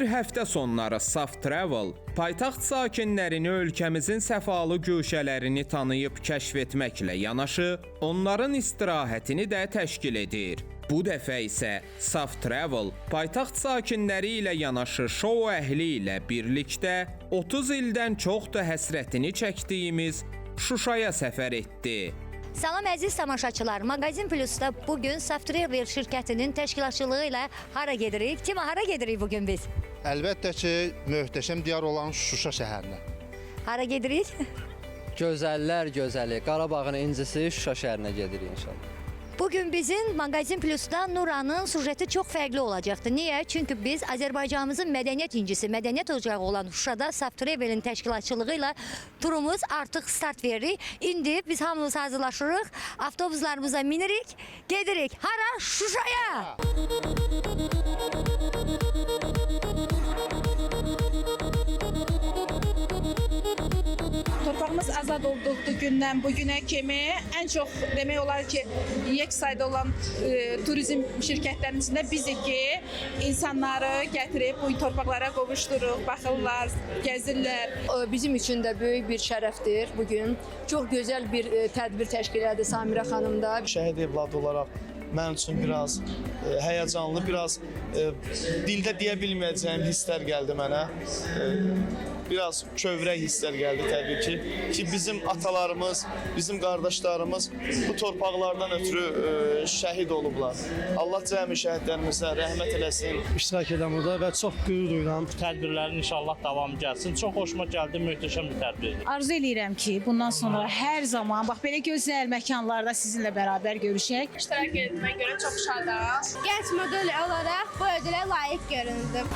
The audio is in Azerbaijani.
Hər həftə sonları Saf Travel paytaxt sakinlərini ölkəmizin səfalı güşələrini tanıyıb kəşf etməklə yanaşı, onların istirahətini də təşkil edir. Bu dəfə isə Saf Travel paytaxt sakinləri ilə yanaşı şou əhli ilə birlikdə 30 ildən çoxdur həsrətini çəkdiyimiz Şuşaya səfər etdi. Salam əziz tamaşaçılar, Magazin Plus'ta bugün Saf Travel şirkətinin təşkilatçılığı ilə hara gedirik? Timə, hara gedirik bugün biz? Əlbəttə ki, möhtəşəm diyar olan Şuşa şəhərinə. Hara gedirik? Gözəllər gözəli, Qarabağın incisi Şuşa şəhərinə gedirik inşallah. Bugün bizim Magazin Plus'ta Nuranın sujeti çox fərqli olacaqdı. Niyə? Çünki biz Azərbaycanımızın mədəniyyət incisi, mədəniyyət ocağı olan Şuşada Saf Travel'in təşkilatçılığı ilə turumuz artıq start veririk. İndi biz hamımız hazırlaşırıq, avtobuslarımıza minirik, gedirik. Hara? Şuşaya! Torpağımız azad olduğu gündən bu günə kimi ən çox demək olar ki, yek sayda olan turizm şirkətlərinin içində bizik ki, insanları gətirib bu torpaqlara qovuşduruq, baxırlar, gəzirlər. Bizim üçün də böyük bir şərəfdir bugün. Çox gözəl bir tədbir təşkil edir Samirə xanım da. Şəhid evladı olaraq mənim üçün biraz həyəcanlı, biraz dildə deyə bilməyəcəyim hisslər gəldi mənə. Biraz kövrək hisslər gəldi təbii ki, bizim atalarımız, bizim qardaşlarımız bu torpaqlardan ötürü şəhid olublar. Allah cəmi şəhidlərimizə rəhmət eləsin. İştirak edən burada və çox qürur duyuram. Tədbirlərin inşallah davamı gəlsin. Çox xoşuma gəldi, möhtəşəm bir tədbirdir. Arzu eləyirəm ki, bundan sonra hər zaman bax belə gözəl məkanlarda sizinlə bərabər görüşək. İştirak etmə görə çox şadam. Gənc model olaraq bu ödülə layiq göründüm.